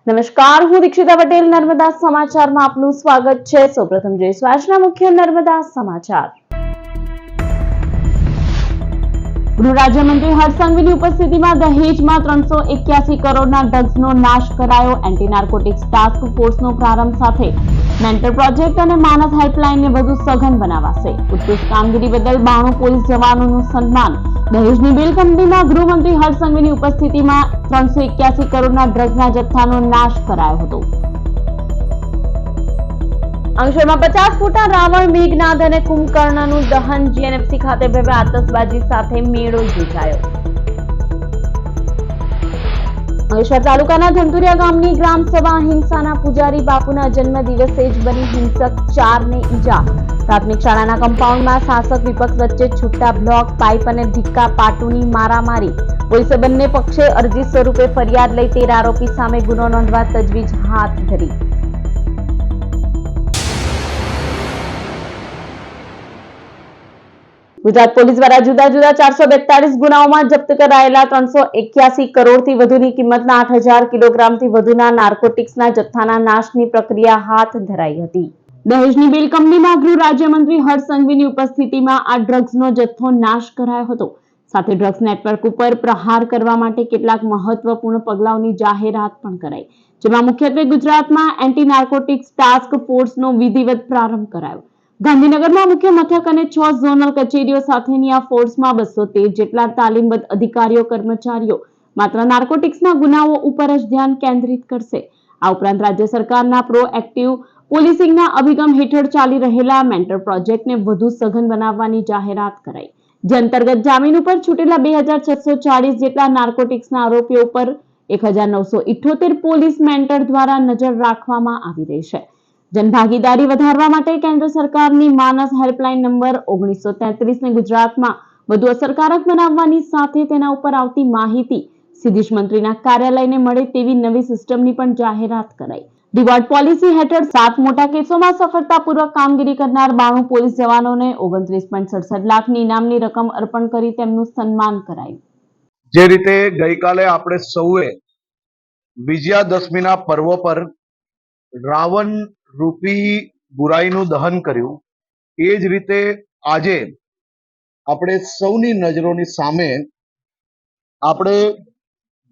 નમસ્કાર, હું દીક્ષિતા પટેલ નર્મદા સમાચારમાં આપનું સ્વાગત છે। સૌપ્રથમ જોઈશું આજના મુખ્ય નર્મદા સમાચાર। ગૃહ રાજ્યમંત્રી હર્ષ સંઘવીની ઉપસ્થિતિમાં દહેજમાં 381 કરોડના ડ્રગ્સનો નાશ કરાયો। એન્ટી નાર્કોટિક્સ ટાસ્ક ફોર્સનો પ્રારંભ સાથે મેન્ટર પ્રોજેક્ટ અને માનસ હેલ્પલાઇનને વધુ સઘન બનાવાશે। ઉત્કૃષ્ટ કામગીરી બદલ 92 પોલીસ જવાનોનું સન્માન। દહેજની બિલ કંપનીમાં ગૃહમંત્રી હર્ષ સંઘવીની ઉપસ્થિતિમાં 381 કરોડના ડ્રગ્સના જથ્થાનો નાશ કરાયો હતો। અંકલેશ્વરમાં 50 ફૂટના રાવણ, મેઘનાદ અને કુંભકર્ણનું દહન। જીએનએફસી ખાતે ભવ્ય આતશબાજી સાથે મેળો યોજાયો। અંકલેશ્વર તાલુકાના ધનતુરિયા ગામની ગ્રામસભા હિંસાના પુજારી બાપુના જન્મદિવસે જ બની હિંસક, 4ને ઈજા। પ્રાથમિક શાળાના કમ્પાઉન્ડમાં શાસક વિપક્ષ વચ્ચે છૂટા બ્લોક, પાઇપ અને ધિક્કા પાટુની મારામારી। પોલીસે બંને પક્ષે અરજી સ્વરૂપે ફરિયાદ લઈ 13 આરોપી સામે ગુનો નોંધવા તજવીજ હાથ ધરી। ગુજરાત પોલીસ દ્વારા જુદા જુદા 442 ગુનાઓમાં જપ્ત કરાયેલા 381 કરોડથી વધુની કિંમતના 8000 કિલોગ્રામથી વધુના નાર્કોટિક્સના જથ્થાના નાશની પ્રક્રિયા હાથ ધરાઈ હતી। દહેજની બિલ કંપનીમાં ગૃહ રાજ્યમંત્રી હર્ષ સંઘવીની ઉપસ્થિતિમાં આ ડ્રગ્સનો જથ્થો નાશ કરાયો હતો। સાથે ડ્રગ્સ નેટવર્ક ઉપર પ્રહાર કરવા માટે કેટલાક મહત્વપૂર્ણ પગલાઓની જાહેરાત પણ કરાઈ, જેમાં મુખ્યત્વે ગુજરાતમાં એન્ટી નાર્કોટિક્સ ટાસ્ક ફોર્સનો વિધિવત પ્રારંભ કરાયો। ગાંધીનગરમાં મુખ્ય મથક અને 6 ઝોનલ કચેરીઓ સાથેની આ ફોર્સમાં 213 જેટલા તાલીમબદ્ધ અધિકારીઓ કર્મચારીઓ માત્ર નાર્કોટિક્સના ગુનાઓ ઉપર જ ધ્યાન કેન્દ્રિત કરશે। આ ઉપરાંત રાજ્ય સરકારના પ્રોએક્ટિવ પોલીસિંગના અભિગમ હેઠળ ચાલી રહેલા મેન્ટર પ્રોજેક્ટને વધુ સઘન બનાવવાની જાહેરાત કરાઈ, જે અંતર્ગત જામીન ઉપર છૂટેલા 2640 જેટલા નાર્કોટિક્સના આરોપીઓ પર 1978 પોલીસ મેન્ટર દ્વારા નજર રાખવામાં આવી રહી છે। જનભાગીદારી વધારવા માટે કેન્દ્ર સરકારની માનસ હેલ્પલાઇન નંબર 1933ને ગુજરાતમાં વધુ અસરકારક બનાવવાની સાથે તેના ઉપર આવતી માહિતી સીધી જ મંત્રીના કાર્યાલયને મળે તેવી નવી સિસ્ટમની પણ જાહેરાત કરાઈ। રિવોર્ડ પોલિસી હેઠળ 7 મોટા કેસોમાં સફળતાપૂર્વક કામગીરી કરનાર 92 પોલીસ જવાનોને 29.67 લાખની ઇનામની રકમ અર્પણ કરી તેમનું સન્માન કરાયું। જે રીતે ગઈકાલે આપણે સૌએ વિજયાદશમીના પર્વ પર રાવણ રૂપી બુરાઈનું દહન કર્યું, એ જ રીતે આજે આપણે સૌની નજરોની સામે આપણે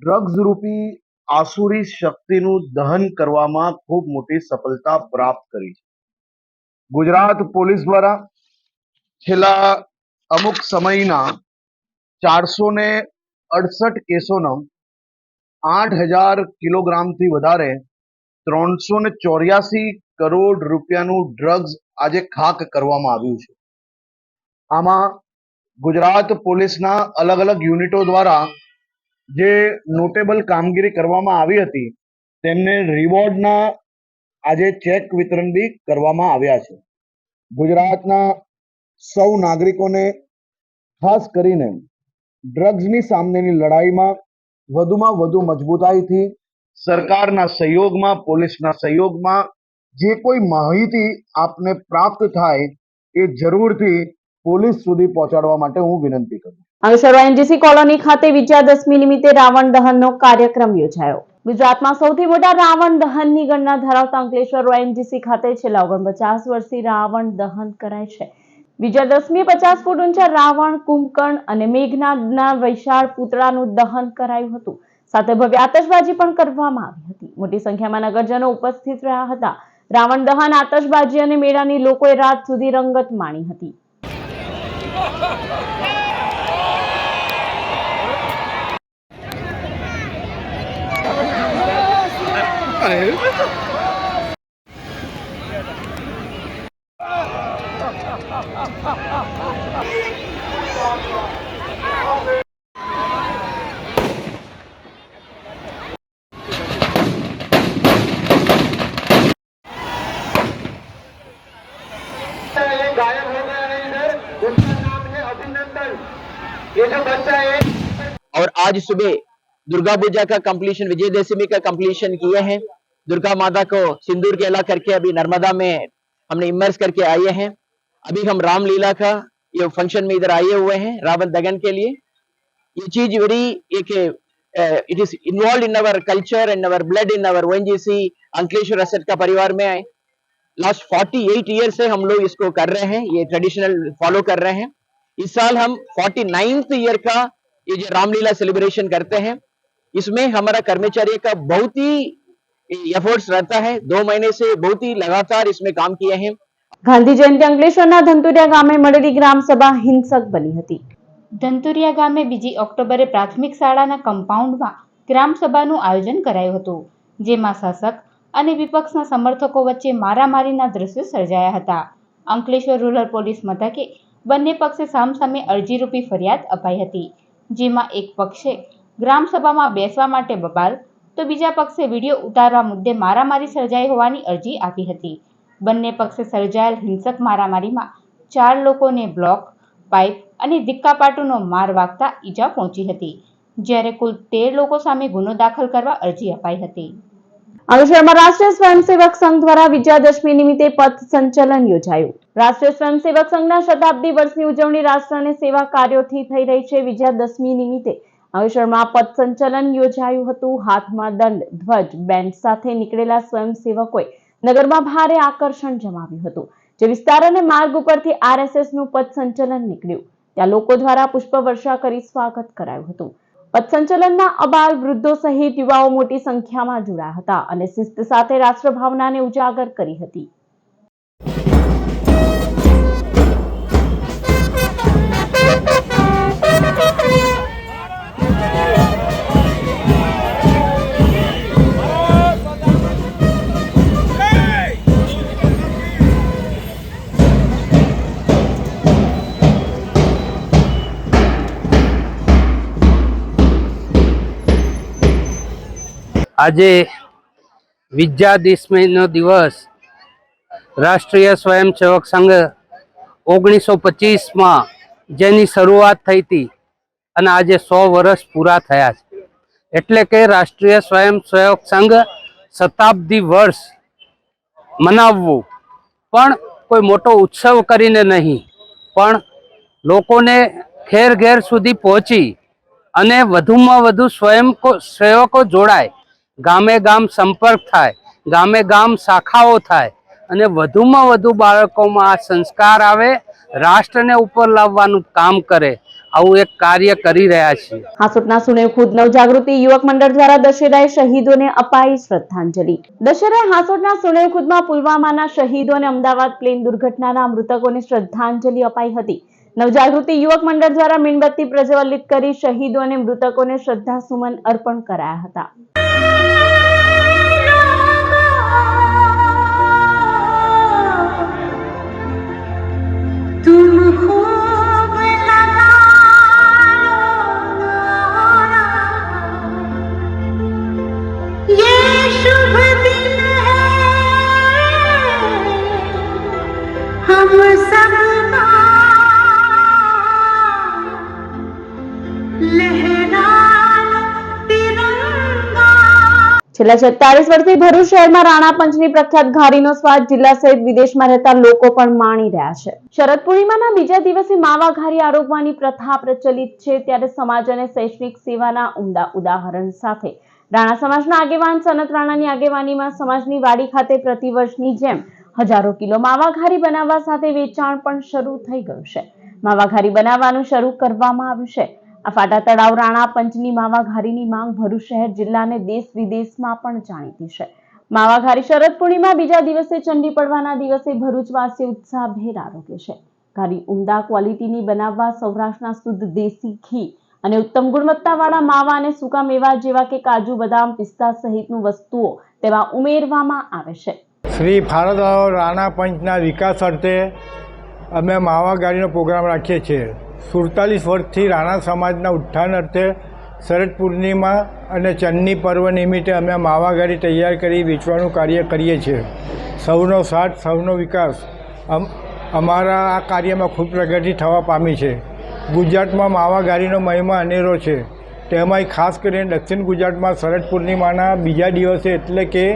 ડ્રગ્સ રૂપી આસુરી શક્તિનું દહન કરવામાં ખૂબ મોટી સફળતા પ્રાપ્ત કરી છે। ગુજરાત પોલીસ દ્વારા છેલ્લા અમુક સમયના 468 કેસોનો 8000 કિલોગ્રામથી વધારે 384 કરોડ રૂપિયાનું ડ્રગ્સ આજે ખાક કરવામાં આવ્યું છે। આમાં ગુજરાત પોલીસના અલગ અલગ યુનિટો દ્વારા જે નોટેબલ કામગીરી કરવામાં આવી હતી, તેમને રિવોર્ડના આજે ચેક વિતરણ બી કરવામાં આવ્યા છે। ગુજરાતના સૌ નાગરિકોને ખાસ કરીને ડ્રગ્સની સામેની લડાઈમાં વધુમાં વધુ મજબૂતાઈથી સરકારના સહયોગમાં, પોલીસના સહયોગમાં જે કોઈ માહિતી આપને પ્રાપ્ત થાય એ જરૂરથી પોલીસ સુધી પહોંચાડવા માટે હું વિનંતી કરું। અંકલેશ્વર એનજીસી કોલોની ખાતે વિજયાદશમી નિમિત્તે રાવણ દહનનો કાર્યક્રમ યોજાયો। ગુજરાતમાં સૌથી મોટા રાવણ દહનની ગણના ધરાવતા અંકલેશ્વર એનજીસી ખાતે છેલ્લા 49 વર્ષથી રાવણ દહન કરાય છે। વિજયાદશમીએ 50 ફૂટ ઊંચા રાવણ, કુંભકર્ણ અને મેઘનાદના વિશાળ પૂતળાનું દહન કરાયું હતું। સાથે ભવ્ય આતશબાજી પણ કરવામાં આવી હતી। મોટી સંખ્યામાં નગરજનો ઉપસ્થિત રહ્યા હતા। રાવણ દહન, આતશબાજી અને મેળાની લોકોએ રાત સુધી રંગત માણી હતી। गायब हो गया है इधर, उसका नाम है अभिनंदन। ये जो बच्चा है, और आज सुबह दुर्गा पूजा का कंप्लीशन, विजयदशमी का कंप्लीशन किए हैं। दुर्गा माता को सिंदूर केला करके अभी नर्मदा में हमने इमर्स करके आए हैं। अभी हम रामलीला का ये फंक्शन में इधर आए हुए हैं रावण दहन के लिए। ये चीज बड़ी एक it is involved in our culture and our blood in our ONGC Ankleshwar Asad का परिवार में लास्ट 48 ईयर से हम लोग इसको कर रहे हैं, ये ट्रेडिशनल फॉलो कर रहे हैं। इस साल हम 49th ईयर का ये जो रामलीला सेलिब्रेशन करते हैं, इसमें हमारा कर्मचारी का बहुत ही एफर्ट्स रहता है। 2 महीने से बहुत ही लगातार इसमें काम किए हैं। ગાંધી જયંતિ અંકલેશ્વરના ધંતુરિયા ગામે મળેલી ગ્રામસભા હિંસક બની હતી। ધંતુરિયા ગામે 2 ઓક્ટોબરે પ્રાથમિક શાળાના કમ્પાઉન્ડમાં ગ્રામસભાનું આયોજન કરાયું હતું, જેમાં શાસક અને વિપક્ષના સમર્થકો વચ્ચે મારામારીના દ્રશ્યો સર્જાયા હતા। અંકલેશ્વર રૂરલ પોલીસ મથકે બંને પક્ષે સામસામે અરજીરૂપી ફરિયાદ અપાઈ હતી, જેમાં એક પક્ષે ગ્રામસભામાં બેસવા માટે બબાલ તો બીજા પક્ષે વિડીયો ઉતારવા મુદ્દે મારામારી સર્જાઈ હોવાની અરજી આપી હતી। બંને પક્ષે સર્જાયેલ હિંસક મારામારીમાં 4 લોકોને બ્લોક, પાઇપ અને ધીક્કાપાટુનો માર વાગતા ઈજા પહોંચી હતી, જ્યારે કુલ 13 લોકો સામે ગુનો દાખલ કરવા અરજી અપાઈ હતી। અંકલેશ્વરમાં રાષ્ટ્રીય સ્વયંસેવક સંઘ દ્વારા વિજયાદશમી નિમિત્તે પથ સંચલન યોજાયું। રાષ્ટ્રીય સ્વયંસેવક સંઘના શતાબ્દી વર્ષની ઉજવણી રાષ્ટ્ર અને સેવા કાર્યોથી થઈ રહી છે। વિજયાદશમી નિમિત્તે અંકલેશ્વરમાં પથ સંચલન યોજાયું હતું। હાથમાં દંડ, ધ્વજ, બેન્ડ સાથે નીકળેલા સ્વયંસેવકોએ નગરમાં ભારે આકર્ષણ જમાવ્યું હતું। જે વિસ્તાર અને માર્ગ ઉપરથી RSSનું પથ સંચલન નીકળ્યું, ત્યાં લોકો દ્વારા પુષ્પવર્ષા કરી સ્વાગત કરાયું હતું। પથ સંચલનમાં અબાલ, વૃદ્ધો સહિત યુવાઓ મોટી સંખ્યામાં જોડાયા હતા અને શિસ્ત સાથે રાષ્ટ્રભાવનાને ઉજાગર કરી હતી। આજે વિજયાદશમીનો દિવસ રાષ્ટ્રીય સ્વયંસેવક સંઘ 1925માં જેની શરૂઆત થઈ હતી અને આજે 100 વર્ષ પૂરા થયા છે, એટલે કે રાષ્ટ્રીય સ્વયંસેવક સંઘ શતાબ્દી વર્ષ મનાવવું પણ કોઈ મોટો ઉત્સવ કરીને નહીં, પણ લોકોને ઘેર ઘેર સુધી પહોંચી અને વધુમાં વધુ સ્વયંસેવકો જોડાય, ગામે ગામ સંપર્ક થાય, ગામે ગામ શાખાઓ થાય અને વધુમાં વધુ બાળકોમાં આ સંસ્કાર આવે, રાષ્ટ્રને ઉપર લાવવાનું કામ કરે, આવું એક કાર્ય કરી રહ્યા છીએ। હાસોટના સુનેવખુદ નવજાગૃતિ યુવક મંડળ દ્વારા દશેરાએ શહીદોને અપાઈ શ્રદ્ધાંજલિ। દશેરાએ હાસોટના સુનેવખુદમાં પુલવામાના શહીદો અને અમદાવાદ પ્લેન દુર્ઘટનાના મૃતકોને શ્રદ્ધાંજલિ અપાઈ હતી। નવજાગૃતિ યુવક મંડળ દ્વારા મીણબત્તી પ્રજ્વલિત કરી શહીદો અને મૃતકોને શ્રદ્ધાસુમન અર્પણ કરાયા હતા। છેલ્લા 46 વર્ષથી ભરૂચ શહેરમાં રાણા પંચની પ્રખ્યાત ઘારીનો સ્વાદ જિલ્લા સહિત વિદેશમાં રહેતા લોકો પણ માણી રહ્યા છે। શરદ પૂર્ણિમાના બીજા દિવસે માવા ઘારી આરોગવાની પ્રથા પ્રચલિત છે, ત્યારે સમાજ અને શૈક્ષણિક સેવાના ઉમદા ઉદાહરણ સાથે રાણા સમાજના આગેવાન સનત રાણાની આગેવાનીમાં સમાજની વાડી ખાતે પ્રતિવર્ષની જેમ હજારો કિલો માવા ઘારી બનાવવા સાથે વેચાણ પણ શરૂ થઈ ગયું છે। માવા ઘારી બનાવવાનું શરૂ કરવામાં આવ્યું છે। આ ફાટા તળાવ રાણા પંચની માવા ઘારીની માંગ ભરૂચ શહેર જિલ્લાને દેશ વિદેશમાં પણ જાણીતી છે। માવા ઘારી શરદ પૂર્ણિમા બીજા દિવસે ચંડી પડવાના દિવસે ભરૂચવાસી ઉત્સાહભેર આરોગ્ય છે। ઘારી ઉમદા ક્વોલિટીની બનાવવા સૌરાષ્ટ્રના શુદ્ધ દેશી ઘી અને ઉત્તમ ગુણવત્તાવાળા માવા અને સૂકા મેવા જેવા કે કાજુ, બદામ, પિસ્તા સહિતનું વસ્તુઓ તેમાં ઉમેરવામાં આવે છે। શ્રી ભારત રાણા પંચના વિકાસ અર્થે અમે માવા ઘારીનો પ્રોગ્રામ રાખીએ છીએ। 47 વર્ષથી રાણા સમાજના ઉત્થાન અર્થે શરદ પૂર્ણિમા અને ચંડી પર્વ નિમિત્તે અમે માવા ઘારી તૈયાર કરી વેચવાનું કાર્ય કરીએ છીએ। સૌનો સાથ, સૌનો વિકાસ, અમારા આ કાર્યમાં ખૂબ પ્રગતિ થવા પામી છે। ગુજરાતમાં માવા ઘારીનો મહિમા અનેરો છે, તેમાંય ખાસ કરીને દક્ષિણ ગુજરાતમાં શરદ પૂર્ણિમાના બીજા દિવસે એટલે કે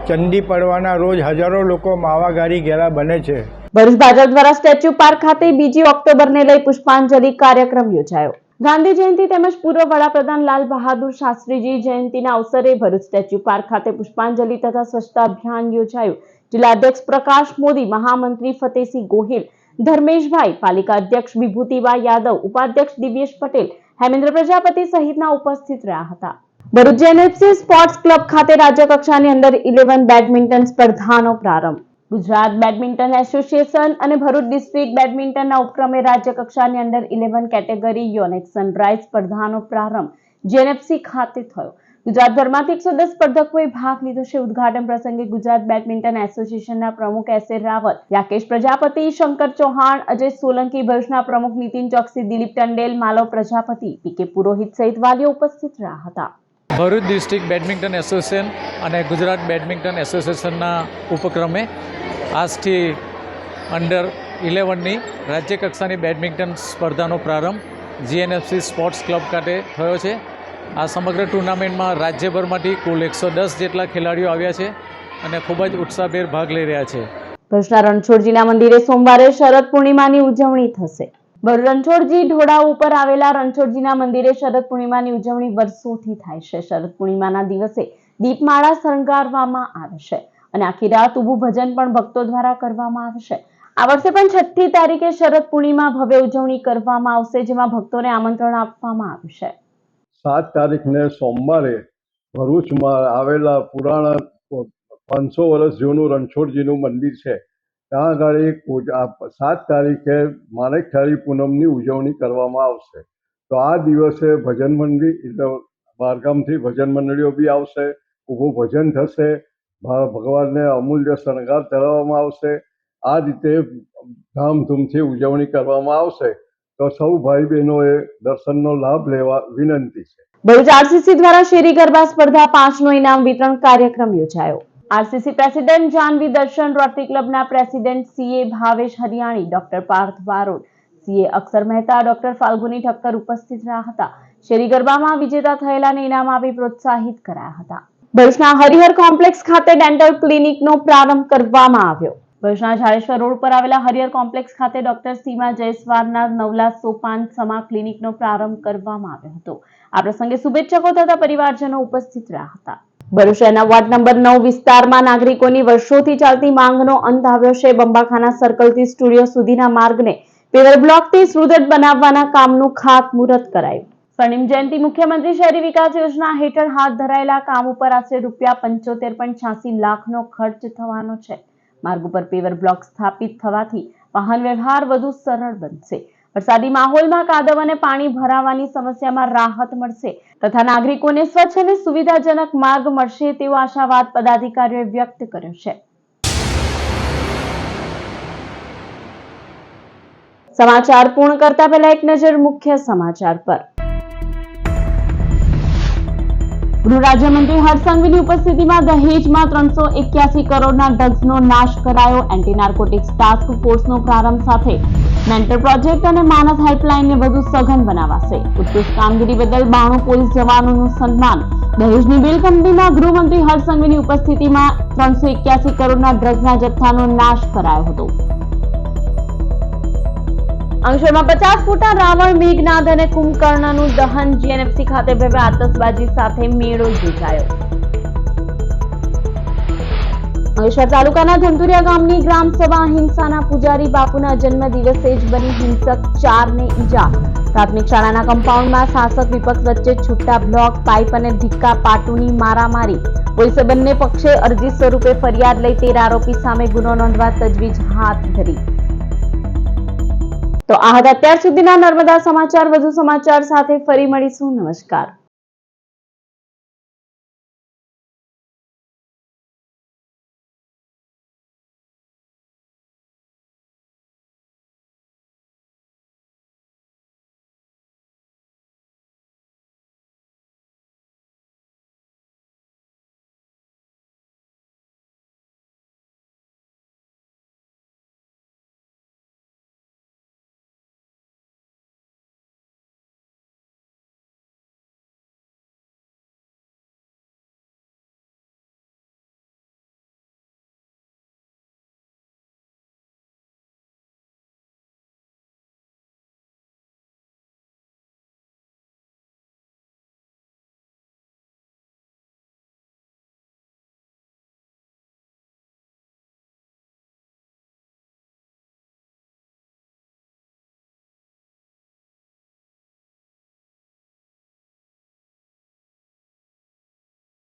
ચંડી પડવાના રોજ હજારો લોકો માવા ઘારી ઘેરા બને છે। ભરૂચ ભાજપ દ્વારા સ્ટેચ્યુ પાર્ક ખાતે 2 ઓક્ટોબરને લઈ પુષ્પાંજલિ કાર્યક્રમ યોજાયો। ગાંધી જયંતિ તેમજ પૂર્વ વડાપ્રધાન લાલ બહાદુર શાસ્ત્રીજી જયંતિના અવસરે ભરૂચ સ્ટેચ્યુ પાર્ક ખાતે પુષ્પાંજલિ તથા સ્વચ્છતા અભિયાન યોજાયું. જિલ્લા અધ્યક્ષ પ્રકાશ મોદી, મહામંત્રી ફતેહસિંહ ગોહિલ, ધર્મેશભાઈ, પાલિકા અધ્યક્ષ વિભૂતિબા યાદવ, ઉપાધ્યક્ષ દિવ્યેશ પટેલ, હેમેન્દ્ર પ્રજાપતિ સહિતના ઉપસ્થિત રહ્યા હતા. ભરૂચ જેએનએફસી સ્પોર્ટ્સ ક્લબ ખાતે રાજ્ય કક્ષાની અંડર 11 બેડમિન્ટન સ્પર્ધાનો પ્રારંભ. ગુજરાત બેડમિન્ટન એસોસિએશન અને ભરૂચ ડિસ્ટ્રિક્ટ બેડમિન્ટનના ઉપક્રમે રાજ્ય કક્ષાની અંડર 11 કેટેગરી યોનેક્સ સનરાઇઝ સ્પર્ધાનો પ્રારંભ જેએનએફસી ખાતે થયો. ગુજરાતભરમાંથી 110 સ્પર્ધકોએ ભાગ લીધો છે. ઉદ્ઘાટન પ્રસંગે ગુજરાત બેડમિન્ટન એસોસિએશનના પ્રમુખ એસ.એ. રાવત, રાકેશ પ્રજાપતિ, શંકર ચૌહાણ, અજય સોલંકી, ભરૂચના પ્રમુખ નીતિન ચોકસી, દિલીપ ટંડેલ, માલવ પ્રજાપતિ, પી.કે. પુરોહિત સહિત વાલીઓ ઉપસ્થિત રહ્યા હતા. ભરૂચ ડિસ્ટ્રિક્ટ બેડમિન્ટન એસોસિએશન અને ગુજરાત બેડમિન્ટન એસોસિએશનના ઉપક્રમે આજથી અંડર 11ની રાજ્ય કક્ષાની બેડમિન્ટન સ્પર્ધાનો પ્રારંભ જીએનએફસી સ્પોર્ટ્સ ક્લબ ખાતે થયો છે. આ સમગ્ર ટુર્નામેન્ટમાં રાજ્યભરમાંથી કુલ 110 જેટલા ખેલાડીઓ આવ્યા છે અને ખૂબ જ ઉત્સાહભેર ભાગ લઈ રહ્યા છે. ભરૂચના રણછોડજીના મંદિરે સોમવારે શરદ પૂર્ણિમાની ઉજવણી થશે. ભરૂચ રણછોડજી ઢોળાવ ઉપર આવેલા રણછોડજીના મંદિરે શરદ પૂર્ણિમાની ઉજવણી વર્ષોથી થાય છે. શરદ પૂર્ણિમાના દિવસે દીપમાળા શણગારવામાં આવે છે અને આખી રાત ઊભું ભજન પણ ભક્તો દ્વારા કરવામાં આવે છે. આ વર્ષે પણ 6મી તારીખે શરદ પૂર્ણિમા ભવ્ય ઉજવણી કરવામાં આવશે, જેમાં ભક્તોને આમંત્રણ આપવામાં આવ્યું છે. 7 તારીખને સોમવારે ભરૂચમાં આવેલા પુરાણા 500 વર્ષ જૂનું રણછોડજીનું મંદિર છે. ત્યાં આગળ 7 તારીખે માણેકથાળી પૂનમની ઉજવણી કરવામાં આવશે. તો આ દિવસે ભજન મંડળી એટલે બહારગામથી ભજન મંડળીઓ બી આવશે, ઊભું ભજન થશે, ભગવાનને અમૂલ્ય શણગાર ધરાવવામાં આવશે. આ રીતે ધામધૂમથી ઉજવણી કરવામાં આવશે. તો સૌ ભાઈ બહેનોએ દર્શનનો લાભ લેવા વિનંતી છે. ભરૂચ આરસીસી દ્વારા શેરી ગરબા સ્પર્ધા 5નો ઇનામ વિતરણ કાર્યક્રમ યોજાયો. RCC president Janvi Darshan, Rotary ક્લબના president CA Bhavesh Hariyani, doctor Parth Barot, CA Akshar Mehta, doctor Falguni Thakkar ઉપસ્થિત રહ્યા હતા. શેરી ગરબામાં વિજેતા થયેલાને ઇનામ આપી પ્રોત્સાહિત કરાયા હતા. ભરૂચના હરિહર કોમ્પ્લેક્સ ખાતે ડેન્ટલ ક્લિનિકનો પ્રારંભ કરવામાં આવ્યો. ભરૂચના ઝાડેશ્વર રોડ પર આવેલા હરિહર કોમ્પ્લેક્સ ખાતે ડોક્ટર સીમા જયસ્વારના નવલા સોપાન સમા ક્લિનિકનો પ્રારંભ કરવામાં આવ્યો હતો. આ પ્રસંગે શુભેચ્છકો તથા પરિવારજનો ઉપસ્થિત રહ્યા હતા. ભરૂચ શહેરના વોર્ડ નંબર 9 વિસ્તારમાં નાગરિકોની વર્ષોથી ચાલતી માંગનો અંત આવ્યો છે. બંબાખાના સર્કલથી સ્ટુડિયો સુધીના માર્ગને પેવર બ્લોકથી સુદૃઢ બનાવવાના કામનું ખાતમુહૂર્ત કરાયું. સ્વર્ણિમ જયંતિ મુખ્યમંત્રી શહેરી વિકાસ યોજના હેઠળ હાથ ધરાયેલા કામ ઉપર આશરે ₹75.86 લાખનો ખર્ચ થવાનો છે. માર્ગ ઉપર પેવર બ્લોક સ્થાપિત થવાથી વાહન વ્યવહાર વધુ સરળ બનશે. વરસાદી માહોલમાં કાદવ અને પાણી ભરાવાની સમસ્યામાં રાહત મળશે તથા નાગરિકોને સ્વચ્છ અને સુવિધાજનક માર્ગ મળશે તેવો આશાવાદ પદાધિકારીઓએ વ્યક્ત કર્યો છે. સમાચાર પૂર્ણ કરતા પહેલા એક નજર મુખ્ય સમાચાર પર. ગૃહ રાજ્યમંત્રી હર્ષ સંઘવીની ઉપસ્થિતિમાં દહેજમાં 381 કરોડના ડ્રગ્સનો નાશ કરાયો. એન્ટી નાર્કોટિક્સ ટાસ્ક ફોર્સનો પ્રારંભ સાથે મેન્ટર પ્રોજેક્ટ અને માનસ હેલ્પલાઇનને વધુ સઘન બનાવાશે. ઉત્કૃષ્ટ કામગીરી બદલ 92 પોલીસ જવાનોનું સન્માન. દહેજની બિલ કંપનીમાં ગૃહમંત્રી હર્ષ સંઘવીની ઉપસ્થિતિમાં 381 કરોડના ડ્રગ્સના જથ્થાનો નાશ કરાયો હતો. અંકલેશ્વરમાં 50 ફૂટના રાવણ, મેઘનાદ અને કુંભકર્ણનું દહન. જીએનએફસી ખાતે ભવ્ય આતશબાજી સાથે મેળો યોજાયો. અંકલેશ્વર તાલુકાના ધંધુરિયા ગામની ગ્રામસભા હિંસાના પૂજારી બાપુના જન્મદિવસે જ બની હિંસક, 4ને ઈજા. પ્રાથમિક શાળાના કમ્પાઉન્ડમાં શાસક વિપક્ષ વચ્ચે છૂટા બ્લોક, પાઇપ અને ધીક્કા પાટુની મારામારી. પોલીસે બંને પક્ષે અરજી સ્વરૂપે ફરિયાદ લઈ 13 આરોપી સામે ગુનો નોંધવા તજવીજ હાથ ધરી. તો આ હતા અત્યાર સુધીના નર્મદા સમાચાર. વધુ સમાચાર સાથે ફરી મળીશું. નમસ્કાર.